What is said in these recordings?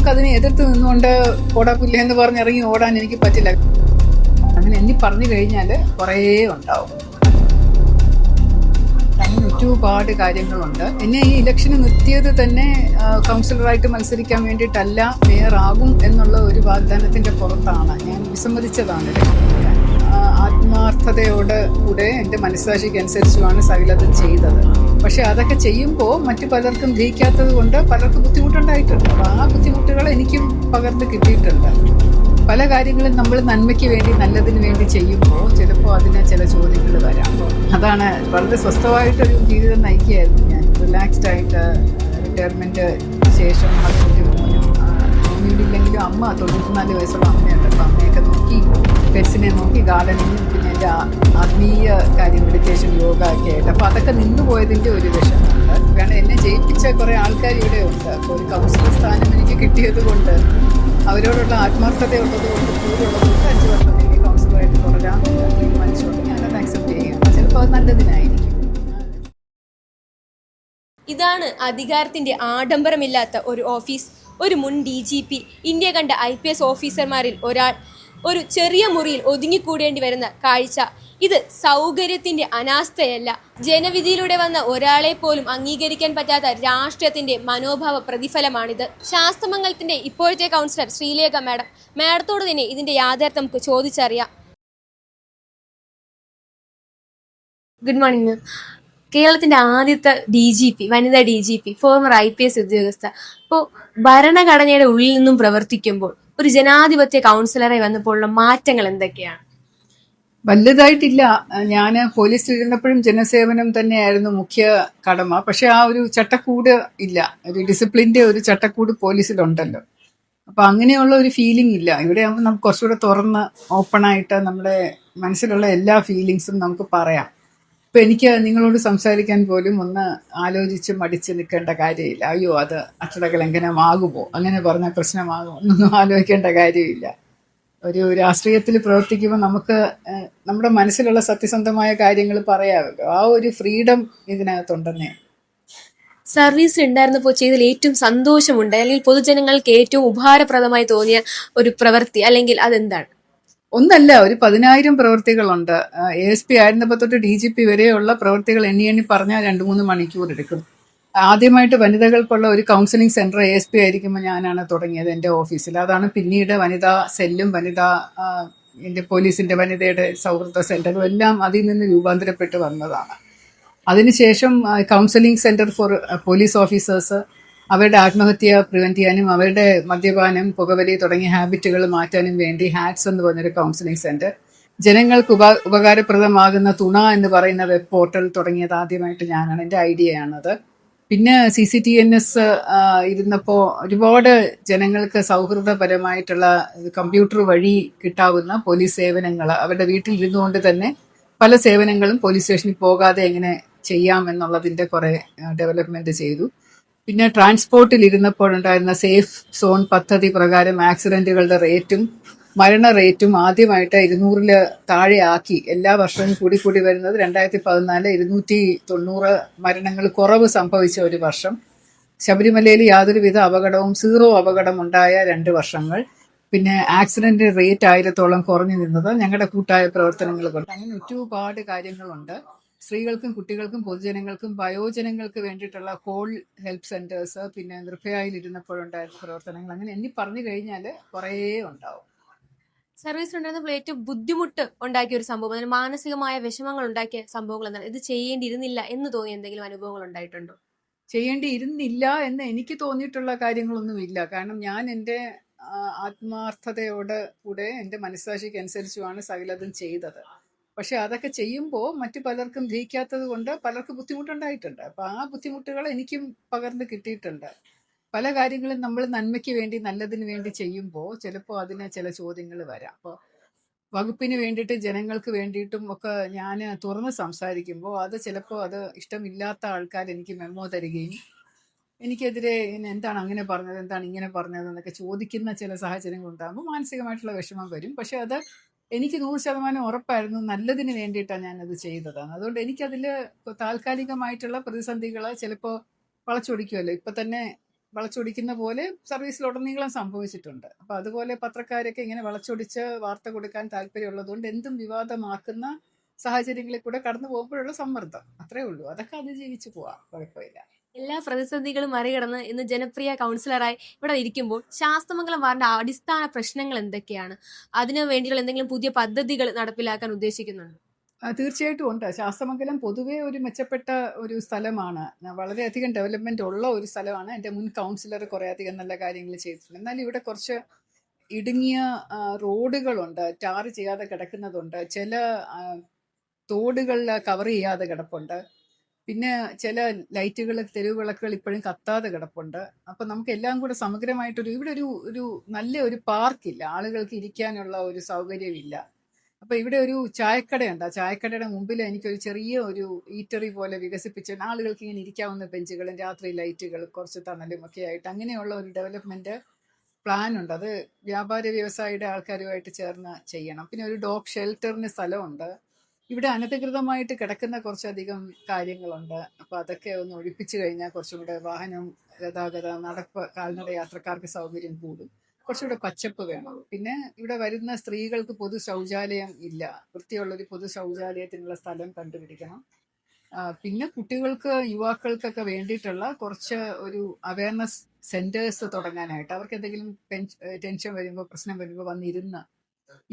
നമുക്കതിനെ എതിർത്ത് നിന്നുകൊണ്ട് ഓടാ പുല്ല എന്ന് പറഞ്ഞിറങ്ങി ഓടാൻ എനിക്ക് പറ്റില്ല. അങ്ങനെ എന്നെ പറഞ്ഞു കഴിഞ്ഞാൽ കുറേ ഉണ്ടാവും. അങ്ങനെ ഒരുപാട് കാര്യങ്ങളുണ്ട്. എന്നെ ഈ ഇലക്ഷന് നിർത്തിയത് തന്നെ കൗൺസിലറായിട്ട് മത്സരിക്കാൻ വേണ്ടിയിട്ടല്ല, മേയറാകും എന്നുള്ള ഒരു വാഗ്ദാനത്തിന്റെ പുറത്താണ്. ഞാൻ വിസമ്മതിച്ചതാണ്. ആത്മാർത്ഥതയോട് കൂടെ എൻ്റെ മനസ്സാക്ഷിക്ക് അനുസരിച്ചുമാണ് സകലതും ചെയ്തത്. പക്ഷെ അതൊക്കെ ചെയ്യുമ്പോൾ മറ്റു പലർക്കും ജയിക്കാത്തത് കൊണ്ട് പലർക്കും ബുദ്ധിമുട്ടുണ്ടായിട്ടുണ്ട്. അപ്പോൾ ആ ബുദ്ധിമുട്ടുകൾ എനിക്കും പകർന്ന് കിട്ടിയിട്ടുണ്ട്. പല കാര്യങ്ങളും നമ്മൾ നന്മയ്ക്ക് വേണ്ടി, നല്ലതിന് വേണ്ടി ചെയ്യുമ്പോൾ ചിലപ്പോൾ അതിന് ചില ചോദ്യങ്ങൾ വരാം. അതാണ് വളരെ സ്വസ്ഥമായിട്ടൊരു ജീവിതം നയിക്കുകയായിരുന്നു ഞാൻ. റിലാക്സ്ഡ് ആയിട്ട് റിട്ടയർമെൻറ്റ് ശേഷം ഹസ്ബൻഡ് മോനും വീടില്ലെങ്കിലും അമ്മ 94 വയസ്സുള്ള അമ്മയുണ്ട്. അപ്പോൾ അമ്മയൊക്കെ നോക്കി, പെറ്റ്സിനെ നോക്കി, ഗാർഡനിങ്ങും പിന്നെ എൻ്റെ ആത്മീയ കാര്യം, മെഡിറ്റേഷൻ, യോഗ ഒക്കെ ആയിട്ട്. അപ്പോൾ അതൊക്കെ നിന്നു പോയതിൻ്റെ ഒരു വിഷമമുണ്ട്. കാരണം എന്നെ ജയിപ്പിച്ച കുറേ ആൾക്കാർ ഇവിടെ ഉണ്ട്. അപ്പോൾ ഒരു കൗൺസിലർ സ്ഥാനം എനിക്ക് കിട്ടിയത് കൊണ്ട്, അവരോടുള്ള ആത്മാർത്ഥതയുള്ളത് കൊണ്ട്, കൂറുള്ളത് കൊണ്ട് 5 വർഷത്തേക്ക് കൗൺസിലറായിട്ട് തുടരാമെന്ന് തീരുമാനിച്ചുകൊണ്ട് ഞാനത് അക്സെപ്റ്റ് ചെയ്യുകയാണ്. ചിലപ്പോൾ അത് നല്ലതിനായിരിക്കും. ഇതാണ് അധികാരത്തിന്റെ ആഡംബരമില്ലാത്ത ഒരു ഓഫീസ്. ഒരു മുൻ DGP, ഇന്ത്യ കണ്ട IPS ഓഫീസർമാരിൽ ഒരാൾ ഒരു ചെറിയ മുറിയിൽ ഒതുങ്ങിക്കൂടേണ്ടി വരുന്ന കാഴ്ച. ഇത് സൗകര്യത്തിന്റെ അനാസ്ഥയല്ല, ജനവിധിയിലൂടെ വന്ന ഒരാളെ പോലും അംഗീകരിക്കാൻ പറ്റാത്ത രാഷ്ട്രീയത്തിന്റെ മനോഭാവ പ്രതിഫലമാണിത്. ശാസ്തമംഗലത്തിന്റെ ഇപ്പോഴത്തെ കൗൺസിലർ ശ്രീലേഖ മാഡത്തോട് തന്നെ ഇതിന്റെ യാഥാർത്ഥ്യം നമുക്ക് ചോദിച്ചറിയാം. Good morning ma'am. കേരളത്തിന്റെ ആദ്യത്തെ DGP, വനിതാ DGP, ഫോർമർ IPS ഉദ്യോഗസ്ഥ. അപ്പോൾ ഭരണഘടനയുടെ ഉള്ളിൽ നിന്നും പ്രവർത്തിക്കുമ്പോൾ ഒരു ജനാധിപത്യ കൗൺസിലറെ വന്നപ്പോഴുള്ള മാറ്റങ്ങൾ എന്തൊക്കെയാണ്? വലുതായിട്ടില്ല. ഞാൻ പോലീസിലിരുന്നപ്പോഴും ജനസേവനം തന്നെയായിരുന്നു മുഖ്യ കടമ. പക്ഷെ ആ ഒരു ചട്ടക്കൂട് ഇല്ല, ഒരു ഡിസിപ്ലിൻ്റെ ഒരു ചട്ടക്കൂട് പോലീസിലുണ്ടല്ലോ. അപ്പം അങ്ങനെയുള്ള ഒരു ഫീലിംഗ് ഇല്ല. ഇവിടെ ആകുമ്പോൾ നമുക്ക് കുറച്ചുകൂടെ തുറന്ന് ഓപ്പണായിട്ട് നമ്മുടെ മനസ്സിലുള്ള എല്ലാ ഫീലിങ്സും നമുക്ക് പറയാം. ഇപ്പം എനിക്ക് നിങ്ങളോട് സംസാരിക്കാൻ പോലും ഒന്ന് ആലോചിച്ച് മടിച്ച് നിൽക്കേണ്ട കാര്യമില്ല. അയ്യോ അത് അച്ചടക്കലംഘനമാകുമോ, അങ്ങനെ പറഞ്ഞാൽ പ്രശ്നമാകുമോ എന്നൊന്നും ആലോചിക്കേണ്ട കാര്യമില്ല. ഒരു രാഷ്ട്രീയത്തിൽ പ്രവർത്തിക്കുമ്പോൾ നമുക്ക് നമ്മുടെ മനസ്സിലുള്ള സത്യസന്ധമായ കാര്യങ്ങൾ പറയാമല്ലോ. ആ ഒരു ഫ്രീഡം ഇതിനകത്തുണ്ടെന്നേ. സർവീസിൽ ഉണ്ടായിരുന്നപ്പോൾ ചെയ്തതിൽ ഏറ്റവും സന്തോഷമുണ്ട്, അല്ലെങ്കിൽ പൊതുജനങ്ങൾക്ക് ഏറ്റവും ഉപകാരപ്രദമായി തോന്നിയ ഒരു പ്രവൃത്തി, അല്ലെങ്കിൽ അതെന്താണ്? ഒന്നല്ല, ഒരു 10,000 പ്രവൃത്തികളുണ്ട്. ASP ആയിരുന്നപ്പോൾ തൊട്ട് DGP വരെയുള്ള പ്രവൃത്തികൾ എണ്ണി പറഞ്ഞാൽ 2-3 മണിക്കൂർ എടുക്കും. ആദ്യമായിട്ട് വനിതകൾക്കുള്ള ഒരു കൗൺസിലിംഗ് സെൻറ്റർ ASP ആയിരിക്കുമ്പോൾ ഞാനാണ് തുടങ്ങിയത് എൻ്റെ ഓഫീസിൽ. അതാണ് പിന്നീട് വനിതാ സെല്ലും എൻ്റെ പോലീസിൻ്റെ വനിതയുടെ സൗഹൃദ സെൻറ്ററും എല്ലാം അതിൽ നിന്ന് രൂപാന്തരപ്പെട്ട് വന്നതാണ്. അതിനുശേഷം counselling centre for police officers, അവരുടെ ആത്മഹത്യ പ്രിവെൻറ്റ് ചെയ്യാനും അവരുടെ മദ്യപാനം, പുകവലി തുടങ്ങിയ ഹാബിറ്റുകൾ മാറ്റാനും വേണ്ടി ഹാറ്റ്സ് എന്ന് പറഞ്ഞൊരു കൗൺസിലിംഗ് സെൻറ്റർ, ജനങ്ങൾക്ക് ഉപകാരപ്രദമാകുന്ന തുണ എന്ന് പറയുന്ന വെബ് പോർട്ടൽ തുടങ്ങിയത് ആദ്യമായിട്ട് ഞാനാണ്. എൻ്റെ ഐഡിയയാണത്. പിന്നെ CCTNS ഇരുന്നപ്പോൾ ഒരുപാട് ജനങ്ങൾക്ക് സൗഹൃദപരമായിട്ടുള്ള കമ്പ്യൂട്ടർ വഴി കിട്ടാവുന്ന പോലീസ് സേവനങ്ങൾ, അവരുടെ വീട്ടിൽ ഇരുന്നുകൊണ്ട് തന്നെ പല സേവനങ്ങളും പോലീസ് സ്റ്റേഷനിൽ പോകാതെ എങ്ങനെ ചെയ്യാം എന്നുള്ളതിൻ്റെ കുറേ ഡെവലപ്മെൻറ്റ് ചെയ്തു. പിന്നെ ട്രാൻസ്പോർട്ടിൽ ഇരുന്നപ്പോഴുണ്ടായിരുന്ന സേഫ് സോൺ പദ്ധതി പ്രകാരം ആക്സിഡൻറ്റുകളുടെ റേറ്റും മരണ റേറ്റും ആദ്യമായിട്ട് 200 താഴെ ആക്കി. എല്ലാ വർഷവും കൂടി വരുന്നത് 2014 290 മരണങ്ങൾ കുറവ് സംഭവിച്ച ഒരു വർഷം. ശബരിമലയിൽ യാതൊരുവിധ അപകടവും, 0 അപകടം ഉണ്ടായ 2 വർഷങ്ങൾ. പിന്നെ ആക്സിഡന്റ് റേറ്റ് 1000-ഓളം കുറഞ്ഞു നിന്നത് ഞങ്ങളുടെ കൂട്ടായ പ്രവർത്തനങ്ങൾ കൊണ്ട്. അങ്ങനെ ഒരുപാട് കാര്യങ്ങളുണ്ട്. സ്ത്രീകൾക്കും കുട്ടികൾക്കും പൊതുജനങ്ങൾക്കും വയോജനങ്ങൾക്ക് വേണ്ടിയിട്ടുള്ള കോൾ ഹെൽപ്പ് സെന്റേഴ്സ്, പിന്നെ നിർഭയയിൽ ഇരുന്നപ്പോഴുണ്ടായിരുന്ന പ്രവർത്തനങ്ങൾ, അങ്ങനെ എണ്ണി പറഞ്ഞു കഴിഞ്ഞാൽ കുറേ ഉണ്ടാവും. സർവീസിലുണ്ടായിരുന്നപ്പോൾ ഏറ്റവും ബുദ്ധിമുട്ട് ഉണ്ടാക്കിയ ഒരു സംഭവം, അതിന് മാനസികമായ വിഷമങ്ങൾ ഉണ്ടാക്കിയ സംഭവങ്ങൾ എന്താണ്? ഇത് ചെയ്യേണ്ടിയിരുന്നില്ല എന്ന് തോന്നിയ എന്തെങ്കിലും അനുഭവങ്ങൾ ഉണ്ടായിട്ടുണ്ടോ? ചെയ്യേണ്ടിയിരുന്നില്ല എന്ന് എനിക്ക് തോന്നിയിട്ടുള്ള കാര്യങ്ങളൊന്നുമില്ല. കാരണം ഞാൻ എൻ്റെ ആത്മാർത്ഥതയോട് കൂടെ എൻ്റെ മനസ്സാക്ഷിക്ക് അനുസരിച്ചുമാണ് സകലതും ചെയ്തത്. പക്ഷെ അതൊക്കെ ചെയ്യുമ്പോൾ മറ്റു പലർക്കും ജയിക്കാത്തത് കൊണ്ട് പലർക്കും ബുദ്ധിമുട്ടുണ്ടായിട്ടുണ്ട്. അപ്പോൾ ആ ബുദ്ധിമുട്ടുകൾ എനിക്കും പകർന്ന് കിട്ടിയിട്ടുണ്ട്. പല കാര്യങ്ങളും നമ്മൾ നന്മയ്ക്ക് വേണ്ടി, നല്ലതിന് വേണ്ടി ചെയ്യുമ്പോൾ ചിലപ്പോൾ അതിന് ചില ചോദ്യങ്ങൾ വരാം. അപ്പോൾ വകുപ്പിന് വേണ്ടിയിട്ട്, ജനങ്ങൾക്ക് വേണ്ടിയിട്ടും ഒക്കെ ഞാൻ തുറന്ന് സംസാരിക്കുമ്പോൾ അത് ചിലപ്പോൾ അത് ഇഷ്ടമില്ലാത്ത ആൾക്കാർ എനിക്ക് മെമ്മോ തരികയും എനിക്കെതിരെ എന്താണ് അങ്ങനെ പറഞ്ഞത്, എന്താണ് ഇങ്ങനെ പറഞ്ഞത് എന്നൊക്കെ ചോദിക്കുന്ന ചില സാഹചര്യങ്ങൾ ഉണ്ടാകുമ്പോൾ മാനസികമായിട്ടുള്ള വിഷമം വരും. പക്ഷെ അത് എനിക്ക് 100% ഉറപ്പായിരുന്നു, നല്ലതിന് വേണ്ടിയിട്ടാണ് ഞാനത് ചെയ്തതാണ്. അതുകൊണ്ട് എനിക്കതിൽ താൽക്കാലികമായിട്ടുള്ള പ്രതിസന്ധികൾ ചിലപ്പോൾ വളച്ചൊടിക്കുമല്ലോ. ഇപ്പം തന്നെ വളച്ചൊടിക്കുന്ന പോലെ സർവീസിലുടനീളം സംഭവിച്ചിട്ടുണ്ട്. അപ്പോൾ അതുപോലെ പത്രക്കാരൊക്കെ ഇങ്ങനെ വളച്ചൊടിച്ച് വാർത്ത കൊടുക്കാൻ താല്പര്യമുള്ളതുകൊണ്ട് എന്തും വിവാദമാക്കുന്ന സാഹചര്യങ്ങളിൽ കൂടെ കടന്നു പോകുമ്പോഴുള്ള സമ്മർദ്ദം അത്രേ ഉള്ളൂ. അതൊക്കെ അതിജീവിച്ച് പോവാം, കുഴപ്പമില്ല. എല്ലാ പ്രതിസന്ധികളും മറികടന്ന് ഇന്ന് ജനപ്രിയ കൗൺസിലറായി ഇവിടെ ഇരിക്കുമ്പോൾ ശാസ്തമംഗലം വാർഡിന്റെ അടിസ്ഥാന പ്രശ്നങ്ങൾ എന്തൊക്കെയാണ്? അതിനു വേണ്ടിയുള്ള എന്തെങ്കിലും പുതിയ പദ്ധതികൾ നടപ്പിലാക്കാൻ ഉദ്ദേശിക്കുന്നുണ്ട്? തീർച്ചയായിട്ടും ഉണ്ട്. ശാസ്തമംഗലം പൊതുവേ ഒരു മെച്ചപ്പെട്ട ഒരു സ്ഥലമാണ്. വളരെയധികം ഡെവലപ്മെന്റ് ഉള്ള ഒരു സ്ഥലമാണ്. എൻ്റെ മുൻ കൗൺസിലർ കുറേയധികം നല്ല കാര്യങ്ങൾ ചെയ്തിട്ടുണ്ട്. എന്നാൽ ഇവിടെ കുറച്ച് ഇടുങ്ങിയ റോഡുകളുണ്ട്, ടാർ ചെയ്യാതെ കിടക്കുന്നതുണ്ട്, ചില തോടുകളിൽ കവർ ചെയ്യാതെ കിടപ്പുണ്ട്, പിന്നെ ചില ലൈറ്റുകൾ, തെരുവ് വിളക്കുകൾ ഇപ്പോഴും കത്താതെ കിടപ്പുണ്ട്. അപ്പം നമുക്ക് എല്ലാം കൂടെ സമഗ്രമായിട്ടൊരു ഇവിടെ ഒരു നല്ല ഒരു പാർക്കില്ല, ആളുകൾക്ക് ഇരിക്കാനുള്ള ഒരു സൗകര്യമില്ല. അപ്പൊ ഇവിടെ ഒരു ചായക്കടയുണ്ട്. ആ ചായക്കടയുടെ മുമ്പിൽ എനിക്കൊരു ചെറിയ ഒരു ഈറ്ററി പോലെ വികസിപ്പിച്ച് ആളുകൾക്ക് ഇങ്ങനെ ഇരിക്കാവുന്ന ബെഞ്ചുകളും രാത്രി ലൈറ്റുകൾ, കുറച്ച് തണലും ഒക്കെ ആയിട്ട് അങ്ങനെയുള്ള ഒരു ഡെവലപ്മെന്റ് പ്ലാൻ ഉണ്ട്. അത് വ്യാപാര വ്യവസായിയുടെ ആൾക്കാരുമായിട്ട് ചേർന്ന് ചെയ്യണം. പിന്നെ ഒരു ഡോഗ് ഷെൽട്ടറിന് സ്ഥലമുണ്ട്. ഇവിടെ അനധികൃതമായിട്ട് കിടക്കുന്ന കുറച്ചധികം കാര്യങ്ങളുണ്ട്. അപ്പൊ അതൊക്കെ ഒന്ന് ഒഴിപ്പിച്ചു കഴിഞ്ഞാൽ കുറച്ചും കൂടെ വാഹനം ഗതാഗത നടപ്പ് കാൽനട യാത്രക്കാർക്ക് സൗകര്യം കൂടും. കുറച്ചുകൂടെ പച്ചപ്പ് വേണം. പിന്നെ ഇവിടെ വരുന്ന സ്ത്രീകൾക്ക് പൊതു ശൗചാലയം ഇല്ല. വൃത്തിയുള്ളൊരു പൊതു ശൗചാലയത്തിനുള്ള സ്ഥലം കണ്ടുപിടിക്കണം. പിന്നെ കുട്ടികൾക്ക്, യുവാക്കൾക്കൊക്കെ വേണ്ടിയിട്ടുള്ള കുറച്ച് ഒരു അവയർനെസ് സെന്റേഴ്സ് തുടങ്ങാനായിട്ട്, അവർക്ക് എന്തെങ്കിലും ടെൻഷൻ വരുമ്പോൾ, പ്രശ്നം വരുമ്പോൾ വന്നിരുന്ന്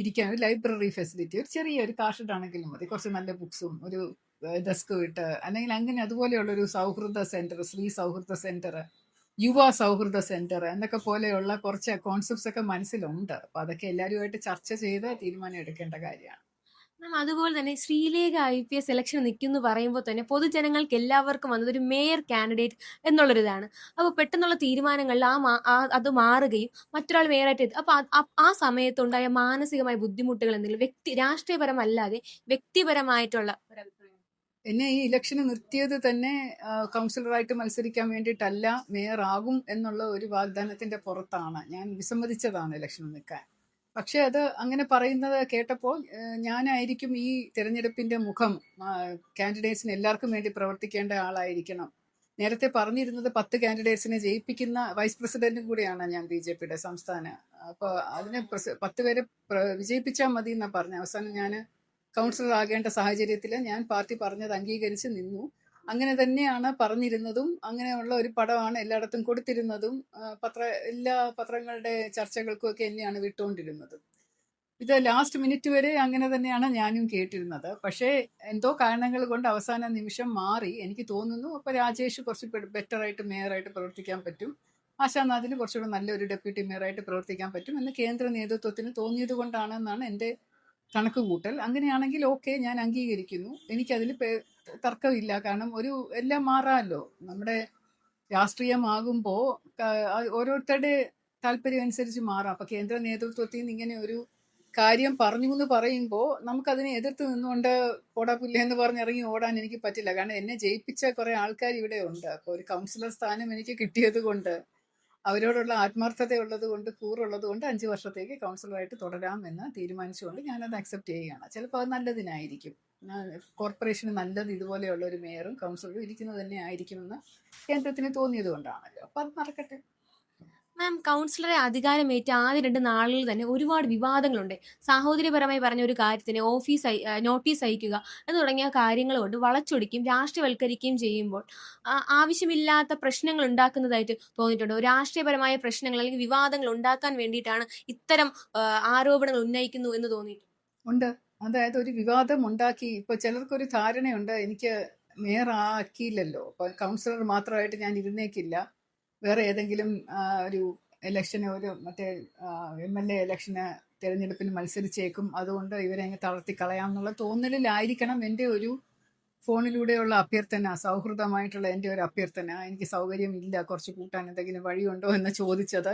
ഇരിക്കാൻ ഒരു ലൈബ്രറി ഫെസിലിറ്റി, ഒരു ചെറിയ ഒരു കാർഷെഡാണെങ്കിലും മതി, കുറച്ച് നല്ല ബുക്സും ഒരു ഡെസ്ക് ഇട്ട്, അല്ലെങ്കിൽ അങ്ങനെ അതുപോലെയുള്ളൊരു സൗഹൃദ സെന്റർ, സ്ത്രീ സൗഹൃദ സെന്റർ, യുവ സൗഹൃദ സെന്റർ എന്നൊക്കെ പോലെയുള്ള കുറച്ച് കോൺസെപ്റ്റ്സ് ഒക്കെ മനസ്സിലുണ്ട്. അപ്പൊ അതൊക്കെ എല്ലാവരുമായിട്ട് ചർച്ച ചെയ്ത് തീരുമാനം എടുക്കേണ്ട കാര്യമാണ്. മാം, അതുപോലെ തന്നെ ശ്രീലേഖ IPS ഇലക്ഷൻ നിൽക്കുന്നു പറയുമ്പോൾ തന്നെ പൊതുജനങ്ങൾക്ക് എല്ലാവർക്കും വന്നത് ഒരു മേയർ കാൻഡിഡേറ്റ് എന്നുള്ളൊരിതാണ്. അപ്പോൾ പെട്ടെന്നുള്ള തീരുമാനങ്ങളിൽ അത് മാറുകയും മറ്റൊരാൾ മേയറായിട്ട് അപ്പോൾ ആ സമയത്തുണ്ടായ മാനസികമായ ബുദ്ധിമുട്ടുകൾ എന്തെങ്കിലും രാഷ്ട്രീയപരമല്ലാതെ വ്യക്തിപരമായിട്ടുള്ള ഒരു അഭിപ്രായം? എന്നെ ഈ ഇലക്ഷന് നിർത്തിയത് തന്നെ കൗൺസിലറായിട്ട് മത്സരിക്കാൻ വേണ്ടിയിട്ടല്ല, മേയർ ആകും എന്നുള്ള ഒരു വാഗ്ദാനത്തിന്റെ പുറത്താണ്. ഞാൻ വിസമ്മതിച്ചതാണ് ഇലക്ഷന് നിൽക്കാൻ. പക്ഷെ അത് അങ്ങനെ പറയുന്നത് കേട്ടപ്പോൾ ഞാനായിരിക്കും ഈ തിരഞ്ഞെടുപ്പിന്റെ മുഖം, കാൻഡിഡേറ്റ്സിന് എല്ലാവർക്കും വേണ്ടി പ്രവർത്തിക്കേണ്ട ആളായിരിക്കണം. നേരത്തെ പറഞ്ഞിരുന്നത് 10 കാൻഡിഡേറ്റ്സിനെ ജയിപ്പിക്കുന്ന വൈസ് പ്രസിഡന്റും കൂടിയാണ് ഞാൻ BJPയുടെ സംസ്ഥാന. അപ്പോൾ അതിനെ 10 പേരെ വിജയിപ്പിച്ചാൽ മതി എന്നാണ് പറഞ്ഞത്. അവസാനം ഞാൻ കൗൺസിലർ ആകേണ്ട സാഹചര്യത്തിൽ ഞാൻ പാർട്ടി പറഞ്ഞത് അംഗീകരിച്ച് നിന്നു. അങ്ങനെ തന്നെയാണ് പറഞ്ഞിരുന്നതും, അങ്ങനെയുള്ള ഒരു പടമാണ് എല്ലായിടത്തും കൊടുത്തിരുന്നതും. എല്ലാ പത്രങ്ങളുടെ ചർച്ചകൾക്കും ഒക്കെ എന്നെയാണ് വിട്ടുകൊണ്ടിരുന്നതും. ഇത് ലാസ്റ്റ് മിനിറ്റ് വരെ അങ്ങനെ തന്നെയാണ് ഞാനും കേട്ടിരുന്നത്. പക്ഷേ എന്തോ കാരണങ്ങൾ കൊണ്ട് അവസാന നിമിഷം മാറി എനിക്ക് തോന്നുന്നു. അപ്പോൾ രാജേഷ് കുറച്ച് ബെറ്ററായിട്ട് മേയറായിട്ട് പ്രവർത്തിക്കാൻ പറ്റും, ആശാനാഥിന് കുറച്ചുകൂടെ നല്ലൊരു ഡെപ്യൂട്ടി മേയറായിട്ട് പ്രവർത്തിക്കാൻ പറ്റും എന്ന് കേന്ദ്ര നേതൃത്വത്തിന് തോന്നിയത് കൊണ്ടാണെന്നാണ് എൻ്റെ കണക്ക് കൂട്ടൽ. അങ്ങനെയാണെങ്കിൽ ഓക്കെ, ഞാൻ അംഗീകരിക്കുന്നു. എനിക്കതിൽ തർക്കമില്ല. കാരണം എല്ലാം മാറാമല്ലോ. നമ്മുടെ രാഷ്ട്രീയമാകുമ്പോൾ ഓരോരുത്തരുടെ താല്പര്യം അനുസരിച്ച് മാറാം. അപ്പം കേന്ദ്ര നേതൃത്വത്തിൽ നിന്ന് ഇങ്ങനെ ഒരു കാര്യം പറഞ്ഞു എന്ന് പറയുമ്പോൾ നമുക്കതിനെ എതിർത്ത് നിന്നുകൊണ്ട് പോടാ പുല്ലേ എന്ന് പറഞ്ഞിറങ്ങി ഓടാൻ എനിക്ക് പറ്റില്ല. കാരണം എന്നെ ജയിപ്പിച്ച കുറേ ആൾക്കാർ ഇവിടെ ഉണ്ട്. അപ്പോൾ ഒരു കൗൺസിലർ സ്ഥാനം എനിക്ക് കിട്ടിയത് കൊണ്ട്, അവരോടുള്ള ആത്മാർത്ഥതയുള്ളത് കൊണ്ട്, കൂറുള്ളത് കൊണ്ട് 5 വർഷത്തേക്ക് കൗൺസിലറായിട്ട് തുടരാം എന്ന് തീരുമാനിച്ചുകൊണ്ട് ഞാനത് അക്സെപ്റ്റ് ചെയ്യുകയാണ്. ചിലപ്പോൾ അത് നല്ലതിനായിരിക്കും. കോർപ്പറേഷന് നല്ലത് ഇതുപോലെയുള്ള ഒരു മേയറും കൗൺസിലറും ഇരിക്കുന്നത് തന്നെ ആയിരിക്കുമെന്ന് കേന്ദ്രത്തിന് തോന്നിയത് കൊണ്ടാണല്ലോ. അപ്പം അത് നടക്കട്ടെ. മാം, കൗൺസിലറെ അധികാരമേറ്റ ആദ്യ 2 നാളുകളിൽ തന്നെ ഒരുപാട് വിവാദങ്ങളുണ്ട്. സാഹോദര്യപരമായി പറഞ്ഞ ഒരു കാര്യത്തിന് നോട്ടീസ് അയക്കുക എന്ന് തുടങ്ങിയ കാര്യങ്ങൾ കൊണ്ട് വളച്ചൊടിക്കുകയും രാഷ്ട്രീയവൽക്കരിക്കുകയും ചെയ്യുമ്പോൾ ആവശ്യമില്ലാത്ത പ്രശ്നങ്ങൾ ഉണ്ടാക്കുന്നതായിട്ട് തോന്നിയിട്ടുണ്ടോ? രാഷ്ട്രീയപരമായ പ്രശ്നങ്ങൾ അല്ലെങ്കിൽ വിവാദങ്ങൾ ഉണ്ടാക്കാൻ വേണ്ടിയിട്ടാണ് ഇത്തരം ആരോപണങ്ങൾ ഉന്നയിക്കുന്നു എന്ന് തോന്നിയിട്ടുണ്ട്? ഉണ്ട്. അതായത് ഒരു വിവാദം ഉണ്ടാക്കി, ഇപ്പൊ ചിലർക്കൊരു ധാരണയുണ്ട് എനിക്ക് മേയർ ആക്കിയില്ലല്ലോ, അപ്പൊ കൗൺസിലർ മാത്രമായിട്ട് ഞാൻ ഇരുന്നേക്കില്ല, വേറെ ഏതെങ്കിലും ഒരു ഇലക്ഷന്, ഒരു മറ്റേ MLA ഇലക്ഷന് തിരഞ്ഞെടുപ്പിന് മത്സരിച്ചേക്കും, അതുകൊണ്ട് ഇവരെ അങ്ങ് തളർത്തി കളയാം എന്നുള്ള തോന്നലിലായിരിക്കണം എൻ്റെ ഒരു ഫോണിലൂടെയുള്ള അഭ്യർത്ഥന, സൗഹൃദമായിട്ടുള്ള എൻ്റെ ഒരു അഭ്യർത്ഥന. എനിക്ക് സൗകര്യമില്ല, കുറച്ച് കൂട്ടാൻ എന്തെങ്കിലും വഴിയുണ്ടോ എന്ന് ചോദിച്ചത്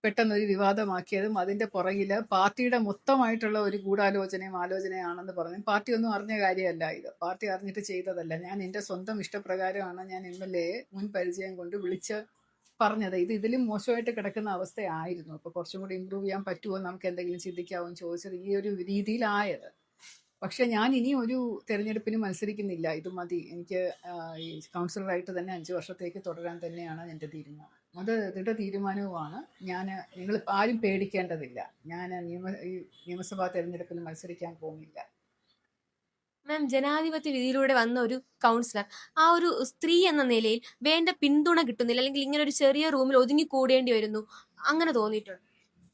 പെട്ടെന്നൊരു വിവാദമാക്കിയതും അതിൻ്റെ പുറകിൽ പാർട്ടിയുടെ മൊത്തമായിട്ടുള്ള ഒരു ആലോചനയാണെന്ന് പറഞ്ഞു. പാർട്ടി ഒന്നും അറിഞ്ഞ കാര്യമല്ല ഇത്, പാർട്ടി അറിഞ്ഞിട്ട് ചെയ്തതല്ല. ഞാൻ എൻ്റെ സ്വന്തം ഇഷ്ടപ്രകാരമാണ് ഞാൻ MLA മുൻ പരിചയം കൊണ്ട് വിളിച്ച് പറഞ്ഞത്. ഇതിലും മോശമായിട്ട് കിടക്കുന്ന അവസ്ഥയായിരുന്നു. അപ്പോൾ കുറച്ചും കൂടി ഇമ്പ്രൂവ് ചെയ്യാൻ പറ്റുമോ, നമുക്ക് എന്തെങ്കിലും ചിന്തിക്കാമോ എന്ന് ചോദിച്ചത് ഈ ഒരു രീതിയിലായത്. പക്ഷെ ഞാൻ ഇനി ഒരു തിരഞ്ഞെടുപ്പിന് മത്സരിക്കുന്നില്ല, ഇത് മതി എനിക്ക്. ഈ കൗൺസിലറായിട്ട് തന്നെ 5 വർഷത്തേക്ക് തുടരാൻ തന്നെയാണ് എൻ്റെ തീരുമാനം. അത് തീരുമാനവുമാണ്. നിങ്ങൾ ആരും പേടിക്കേണ്ടതില്ല. ഞാൻ ഈ നിയമസഭാ തെരഞ്ഞെടുപ്പിൽ മത്സരിക്കാൻ പോകുന്നില്ല. മാം, ജനാധിപത്യ രീതിയിലൂടെ വന്ന ഒരു കൗൺസിലർ ആ ഒരു സ്ത്രീ എന്ന നിലയിൽ വേണ്ട പിന്തുണ കിട്ടുന്നില്ല, അല്ലെങ്കിൽ ഇങ്ങനെ ഒരു ചെറിയ റൂമിൽ ഒതുങ്ങിക്കൂടേണ്ടി വരുന്നു, അങ്ങനെ തോന്നിയിട്ടുണ്ട്?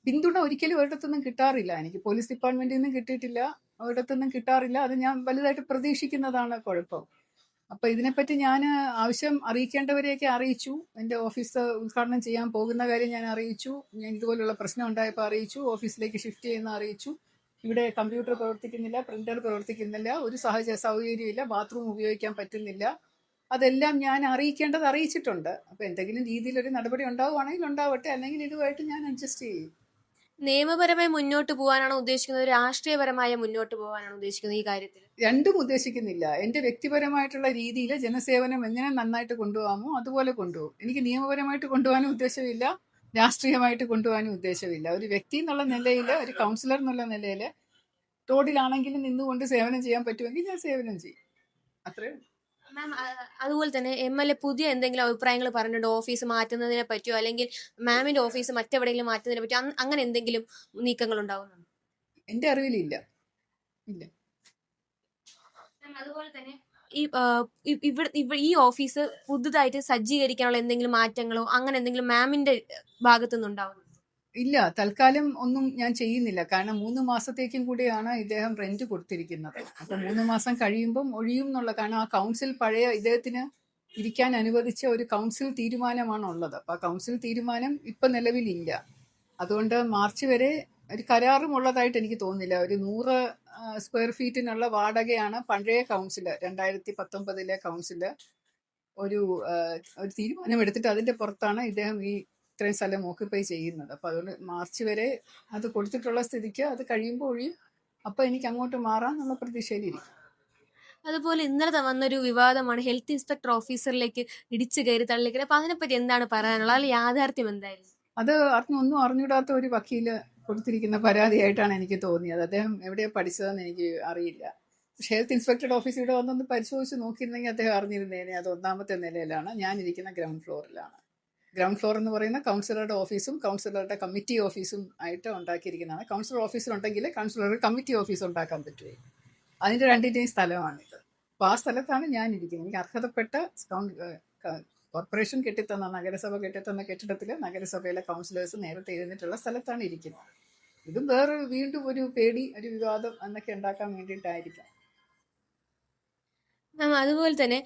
പിന്തുണ ഒരിക്കലും ഒരിടത്തുനിന്നും കിട്ടാറില്ല. എനിക്ക് പോലീസ് ഡിപ്പാർട്ട്മെന്റിൽ നിന്നും കിട്ടിയിട്ടില്ല, ഒരിടത്തുനിന്നും കിട്ടാറില്ല. അത് ഞാൻ വലുതായിട്ട് പ്രതീക്ഷിക്കുന്നതാണ് കുഴപ്പം. അപ്പൊ ഇതിനെപ്പറ്റി ഞാൻ ആവശ്യം അറിയിക്കേണ്ടവരെയൊക്കെ അറിയിച്ചു. എൻ്റെ ഓഫീസ് ഉദ്ഘാടനം ചെയ്യാൻ പോകുന്ന കാര്യം ഞാൻ അറിയിച്ചു. ഞാൻ ഇതുപോലുള്ള പ്രശ്നം ഉണ്ടായപ്പോൾ അറിയിച്ചു. ഓഫീസിലേക്ക് ഷിഫ്റ്റ് ചെയ്യുന്ന അറിയിച്ചു. ഇവിടെ കമ്പ്യൂട്ടർ പ്രവർത്തിക്കുന്നില്ല, പ്രിന്റർ പ്രവർത്തിക്കുന്നില്ല, ഒരു സൗകര്യമില്ല, ബാത്റൂം ഉപയോഗിക്കാൻ പറ്റുന്നില്ല. അതെല്ലാം ഞാൻ അറിയിക്കേണ്ടത് അറിയിച്ചിട്ടുണ്ട്. അപ്പൊ എന്തെങ്കിലും രീതിയിലൊരു നടപടി ഉണ്ടാവുകയാണെങ്കിൽ ഉണ്ടാവട്ടെ, അല്ലെങ്കിൽ ഇതുമായിട്ട് ഞാൻ അഡ്ജസ്റ്റ് ചെയ്യും. നിയമപരമായി മുന്നോട്ട് പോകാനാണോ ഉദ്ദേശിക്കുന്നത്, രാഷ്ട്രീയപരമായ മുന്നോട്ട് പോകാനാണോ ഉദ്ദേശിക്കുന്നത് ഈ കാര്യത്തിൽ? രണ്ടും ഉദ്ദേശിക്കുന്നില്ല. എൻ്റെ വ്യക്തിപരമായിട്ടുള്ള രീതിയിൽ ജനസേവനം എങ്ങനെ നന്നായിട്ട് കൊണ്ടുപോകാമോ അതുപോലെ കൊണ്ടുപോകും. എനിക്ക് നിയമപരമായിട്ട് കൊണ്ടുപോകാനും ഉദ്ദേശമില്ല, രാഷ്ട്രീയമായിട്ട് കൊണ്ടുപോകാനും ഉദ്ദേശമില്ല. ഒരു വ്യക്തി എന്നുള്ള നിലയിൽ, ഒരു കൗൺസിലർ എന്നുള്ള നിലയിൽ റോഡിലാണെങ്കിലും നിന്നുകൊണ്ട് സേവനം ചെയ്യാൻ പറ്റുമെങ്കിൽ ഞാൻ സേവനം ചെയ്യും. അത്രേ. മാം, അതുപോലെ തന്നെ MLA പുതിയ എന്തെങ്കിലും അഭിപ്രായങ്ങൾ പറഞ്ഞിട്ടുണ്ടോ ഓഫീസ് മാറ്റുന്നതിനെ പറ്റിയോ, അല്ലെങ്കിൽ മാമിന്റെ ഓഫീസ് മറ്റെവിടെയെങ്കിലും മാറ്റുന്നതിനെ പറ്റിയോ, അങ്ങനെ എന്തെങ്കിലും നീക്കങ്ങൾ ഉണ്ടാവുന്നുണ്ടോ? എൻ്റെ അറിവിലില്ല. ഇല്ല. അതുപോലെ തന്നെ ഈ ഓഫീസ് പുതുതായിട്ട് സജ്ജീകരിക്കാനുള്ള എന്തെങ്കിലും മാറ്റങ്ങളോ അങ്ങനെ എന്തെങ്കിലും മാമിന്റെ ഭാഗത്തു നിന്നുണ്ടാവുന്നു? ഇല്ല, തൽക്കാലം ഒന്നും ഞാൻ ചെയ്യുന്നില്ല. കാരണം 3 മാസത്തേക്കും കൂടിയാണ് ഇദ്ദേഹം റെന്റ് കൊടുത്തിരിക്കുന്നത്. അപ്പൊ 3 മാസം കഴിയുമ്പം ഒഴിയും എന്നുള്ള, കാരണം ആ കൗൺസിൽ പഴയ ഇദ്ദേഹത്തിന് ഇരിക്കാൻ അനുവദിച്ച ഒരു കൗൺസിൽ തീരുമാനമാണ് ഉള്ളത്. അപ്പൊ ആ കൗൺസിൽ തീരുമാനം ഇപ്പൊ നിലവിലില്ല. അതുകൊണ്ട് മാർച്ച് വരെ ഒരു കരാറും ഉള്ളതായിട്ട് എനിക്ക് തോന്നുന്നില്ല. ഒരു 100 സ്ക്വയർ ഫീറ്റിനുള്ള വാടകയാണ് പഴയ കൗൺസില്, 2019 കൗൺസില് ഒരു തീരുമാനം എടുത്തിട്ട് അതിന്റെ പുറത്താണ് ഇദ്ദേഹം ഈ ഇത്രയും സ്ഥലം ഓക്യുപ്പൈ ചെയ്യുന്നത്. അപ്പോൾ അതുകൊണ്ട് മാർച്ച് വരെ അത് കൊടുത്തിട്ടുള്ള സ്ഥിതിക്ക് അത് കഴിയുമ്പോൾ ഒഴിയും. അപ്പോൾ എനിക്ക് അങ്ങോട്ട് മാറാമെന്നുള്ള പ്രതീക്ഷയിലിരിക്കും. അതുപോലെ ഇന്നലെ വന്നൊരു വിവാദമാണ് ഹെൽത്ത് ഇൻസ്പെക്ടർ ഓഫീസറിലേക്ക് ഇടിച്ചു കയറി തള്ളിക്കൽ. അപ്പൊ അതിനെപ്പറ്റി എന്താണ് പറയാനുള്ളത്? അതിൽ യാഥാർത്ഥ്യം എന്തായിരുന്നു? അത് ഒന്നും അറിഞ്ഞൂടാത്ത ഒരു വക്കീല് കൊടുത്തിരിക്കുന്ന പരാതിയായിട്ടാണ് എനിക്ക് തോന്നിയത്. അദ്ദേഹം എവിടെയാണ് പഠിച്ചതെന്ന് എനിക്ക് അറിയില്ല. പക്ഷേ ഹെൽത്ത് ഇൻസ്പെക്ടറുടെ ഓഫീസ് ഇവിടെ വന്നൊന്ന് പരിശോധിച്ച് നോക്കിയിരുന്നെങ്കിൽ അദ്ദേഹം അറിഞ്ഞിരുന്നേനെ. അത് 1ാമത്തെ നിലയിലാണ്, ഞാനിരിക്കുന്ന ഗ്രൗണ്ട് ഫ്ലോറിലാണ്. ഗ്രൗണ്ട് ഫ്ലോർ എന്ന് പറയുന്ന കൗൺസിലറുടെ ഓഫീസും കൗൺസിലറുടെ കമ്മിറ്റി ഓഫീസും ആയിട്ട് ഉണ്ടാക്കിയിരിക്കുന്നതാണ്. കൗൺസിലർ ഓഫീസിലുണ്ടെങ്കിൽ കൗൺസിലറുടെ കമ്മിറ്റി ഓഫീസ് ഉണ്ടാക്കാൻ പറ്റുമേ. അതിൻ്റെ രണ്ടിൻ്റെയും സ്ഥലമാണിത്. അപ്പോൾ ആ സ്ഥലത്താണ് ഞാൻ ഇരിക്കുന്നത്. എനിക്ക് അർഹതപ്പെട്ട കോർപ്പറേഷൻ കെട്ടിത്തന്ന, നഗരസഭ കെട്ടിത്തന്ന കെട്ടിടത്തിൽ നഗരസഭയിലെ കൗൺസിലേഴ്സ് നേരത്തെ ഇരുന്നിട്ടുള്ള സ്ഥലത്താണ് ഇരിക്കുന്നത്. ഇതും വേറെ വീണ്ടും ഒരു പേടി, ഒരു വിവാദം എന്നൊക്കെ ഉണ്ടാക്കാൻ വേണ്ടിയിട്ടായിരിക്കാം. മാം, അതുപോലെ തന്നെ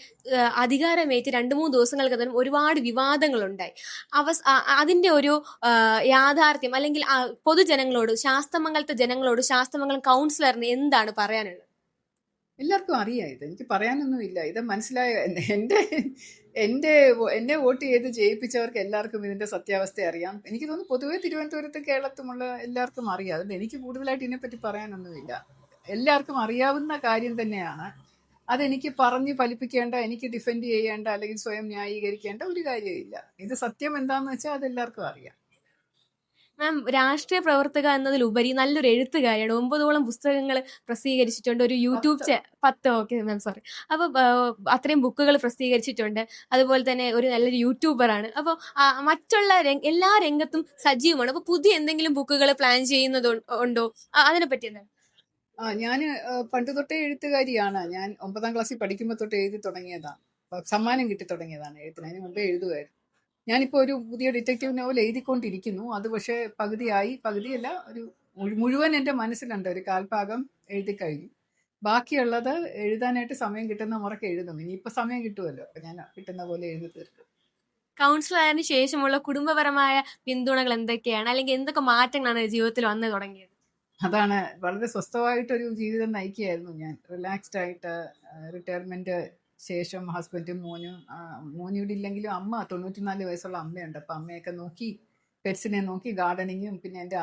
അധികാരമേറ്റ് 2-3 ദിവസങ്ങൾക്ക് തന്നെ ഒരുപാട് വിവാദങ്ങളുണ്ടായി. അതിന്റെ ഒരു യാഥാർത്ഥ്യം, അല്ലെങ്കിൽ പൊതുജനങ്ങളോട്, ശാസ്തമംഗലത്തെ ജനങ്ങളോട് ശാസ്തമംഗലം കൗൺസിലറിന് എന്താണ് പറയാനുള്ളത്? എല്ലാവർക്കും അറിയാം. ഇത് എനിക്ക് പറയാനൊന്നുമില്ല. ഇത് മനസ്സിലായ എന്നെ വോട്ട് ചെയ്ത് ജയിപ്പിച്ചവർക്ക് എല്ലാവർക്കും ഇതിന്റെ സത്യാവസ്ഥ അറിയാം. എനിക്ക് തോന്നുന്നു പൊതുവെ തിരുവനന്തപുരത്തും കേരളത്തുമുള്ള എല്ലാവർക്കും അറിയാം. അതുകൊണ്ട് എനിക്ക് കൂടുതലായിട്ട് ഇതിനെപ്പറ്റി പറയാനൊന്നുമില്ല. എല്ലാവർക്കും അറിയാവുന്ന കാര്യം തന്നെയാണ്. അതെനിക്ക് പറഞ്ഞ് ഫലിപ്പിക്കേണ്ട, എനിക്ക് ഡിഫെൻഡ് ചെയ്യേണ്ട, അല്ലെങ്കിൽ സ്വയം ന്യായീകരിക്കേണ്ട ഒരു കാര്യമില്ല. ഇത് സത്യം എന്താണെന്ന് വെച്ചാൽ അതെല്ലാവർക്കും അറിയാം. മാം, രാഷ്ട്രീയ പ്രവർത്തക എന്നതിലുപരി നല്ലൊരു എഴുത്തുകാരിയാണ്. 9ഓളം പുസ്തകങ്ങൾ പ്രസിദ്ധീകരിച്ചിട്ടുണ്ട്. ഒരു യൂട്യൂബ് 10, ഓക്കെ മാം, സോറി. അപ്പോൾ അത്രയും ബുക്കുകൾ പ്രസിദ്ധീകരിച്ചിട്ടുണ്ട്. അതുപോലെ തന്നെ ഒരു നല്ലൊരു യൂട്യൂബറാണ്. അപ്പോൾ മറ്റുള്ള എല്ലാ രംഗത്തും സജീവമാണ്. അപ്പോൾ പുതിയ എന്തെങ്കിലും ബുക്കുകൾ പ്ലാൻ ചെയ്യുന്നതുണ്ടോ? അതിനെപ്പറ്റി എന്താണ്? ഞാൻ പണ്ട് തൊട്ടേ എഴുത്തുകാരിയാണ്. ഞാൻ 9ാം ക്ലാസ്സിൽ പഠിക്കുമ്പോൾ തൊട്ട് എഴുതി തുടങ്ങിയതാണ്. സമ്മാനം കിട്ടി തുടങ്ങിയതാണ് എഴുത്തിന്. അതിന് മുമ്പേ എഴുതുമായിരുന്നു. ഞാനിപ്പോൾ ഒരു പുതിയ ഡിറ്റക്റ്റീവ് നോവൽ എഴുതിക്കൊണ്ടിരിക്കുന്നു. അത് പക്ഷേ പകുതിയല്ല, ഒരു മുഴുവൻ എൻ്റെ മനസ്സിലുണ്ട്. ഒരു കാൽഭാഗം എഴുതി കഴിഞ്ഞു. ബാക്കിയുള്ളത് എഴുതാനായിട്ട് സമയം കിട്ടുന്ന മുറക്ക് എഴുതും. ഇനിയിപ്പോൾ സമയം കിട്ടുമല്ലോ, അപ്പം ഞാൻ കിട്ടുന്ന പോലെ എഴുതി തീർക്കും. കൗൺസിലറിന് ശേഷമുള്ള കുടുംബപരമായ പിന്തുണകൾ എന്തൊക്കെയാണ്, അല്ലെങ്കിൽ എന്തൊക്കെ മാറ്റങ്ങളാണ് ജീവിതത്തിൽ വന്നു തുടങ്ങിയത്? അതാണ്, വളരെ സ്വസ്ഥമായിട്ടൊരു ജീവിതം നയിക്കുകയായിരുന്നു ഞാൻ. റിലാക്സ്ഡ് ആയിട്ട് റിട്ടയർമെൻറ്റ് ശേഷം ഹസ്ബൻഡും മോനും ഇവിടെ ഇല്ലെങ്കിലും അമ്മ, 94 വയസ്സുള്ള അമ്മയുണ്ട്. അപ്പം അമ്മയൊക്കെ നോക്കി, പെറ്റ്സിനെ നോക്കി, ഗാർഡനിങ്ങും പിന്നെ എൻ്റെ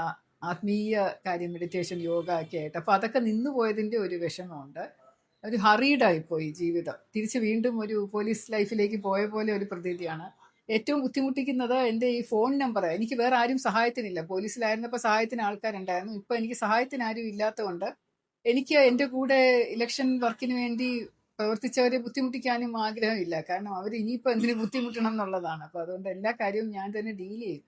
ആത്മീയ കാര്യം, മെഡിറ്റേഷൻ, യോഗ ഒക്കെ ആയിട്ട്. അപ്പോൾ അതൊക്കെ നിന്നു പോയതിൻ്റെ ഒരു വിഷമമുണ്ട്. ഒരു ഹറീഡായിപ്പോയി ജീവിതം. തിരിച്ച് വീണ്ടും ഒരു പോലീസ് ലൈഫിലേക്ക് പോയ പോലെ ഒരു പ്രതീതിയാണ്. ഏറ്റവും ബുദ്ധിമുട്ടിക്കുന്നത് എൻ്റെ ഈ ഫോൺ നമ്പർ. എനിക്ക് വേറെ ആരും സഹായത്തിനില്ല. പോലീസിലായിരുന്നപ്പോൾ സഹായത്തിന് ആൾക്കാരുണ്ടായിരുന്നു. ഇപ്പോൾ എനിക്ക് സഹായത്തിന് ആരും ഇല്ലാത്തതുകൊണ്ട് എനിക്ക് എൻ്റെ കൂടെ ഇലക്ഷൻ വർക്കിന് വേണ്ടി പ്രവർത്തിച്ചവരെ ബുദ്ധിമുട്ടിക്കാനും ആഗ്രഹമില്ല. കാരണം അവർ ഇനിയിപ്പോൾ എന്തിനു ബുദ്ധിമുട്ടണം എന്നുള്ളതാണ്. അപ്പോൾ അതുകൊണ്ട് എല്ലാ കാര്യവും ഞാൻ തന്നെ ഡീൽ ചെയ്യും.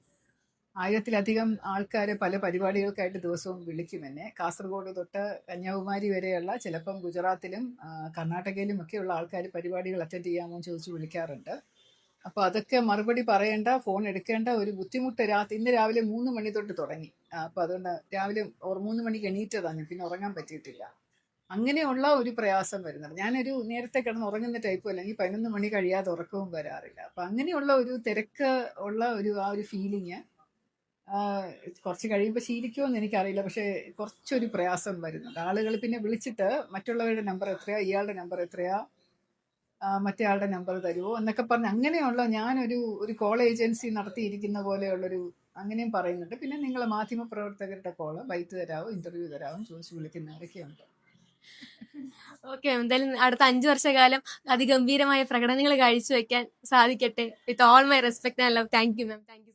1000-ലധികം ആൾക്കാരെ പല പരിപാടികൾക്കായിട്ട് ദിവസവും വിളിക്കും എന്നെ. കാസർഗോഡ് തൊട്ട് കന്യാകുമാരി വരെയുള്ള, ചിലപ്പം ഗുജറാത്തിലും കർണാടകയിലും ഒക്കെയുള്ള ആൾക്കാർ പരിപാടികൾ അറ്റൻഡ് ചെയ്യാമോ എന്ന് ചോദിച്ച് വിളിക്കാറുണ്ട്. അപ്പോൾ അതൊക്കെ മറുപടി പറയേണ്ട, ഫോൺ എടുക്കേണ്ട ഒരു ബുദ്ധിമുട്ട് ഇന്ന് രാവിലെ 3 മണി തൊട്ട് തുടങ്ങി. അപ്പോൾ അതുകൊണ്ട് രാവിലെ 3 മണിക്ക് എണീറ്റതാണ്, പിന്നെ ഉറങ്ങാൻ പറ്റിയിട്ടില്ല. അങ്ങനെയുള്ള ഒരു പ്രയാസം വരുന്നുണ്ട്. ഞാനൊരു നേരത്തെ കിടന്ന് ഉറങ്ങുന്ന ടൈപ്പും അല്ലെങ്കിൽ 11 മണി കഴിയാതെ ഉറക്കവും വരാറില്ല. അപ്പം അങ്ങനെയുള്ള ഒരു തിരക്ക് ഉള്ള ആ ഒരു ഫീലിങ് കുറച്ച് കഴിയുമ്പോൾ ശീലിക്കുമോ എന്ന് എനിക്കറിയില്ല. പക്ഷേ കുറച്ചൊരു പ്രയാസം വരുന്നുണ്ട്. ആളുകൾ പിന്നെ വിളിച്ചിട്ട് മറ്റുള്ളവരുടെ നമ്പർ എത്രയാ, ഇയാളുടെ നമ്പർ എത്രയാ, മറ്റേ ആളുടെ നമ്പർ തരുമോ എന്നൊക്കെ പറഞ്ഞ് അങ്ങനെയുള്ള ഒരു കോൾ ഏജൻസി നടത്തിയിരിക്കുന്ന പോലെയുള്ളൊരു അങ്ങനെയും പറയുന്നുണ്ട്. പിന്നെ നിങ്ങൾ മാധ്യമ പ്രവർത്തകരുടെ കോള് ബൈറ്റ് തരാമോ, ഇന്റർവ്യൂ തരാമോ ചോദിച്ച് വിളിക്കുന്നവരൊക്കെയുണ്ട്. ഓക്കെ, എന്തായാലും അടുത്ത 5 വർഷക്കാലം അതിഗംഭീരമായ പ്രകടനങ്ങൾ കാഴ്ചവെക്കാൻ സാധിക്കട്ടെ. With all my respect and love. Thank you ma'am. Thank you.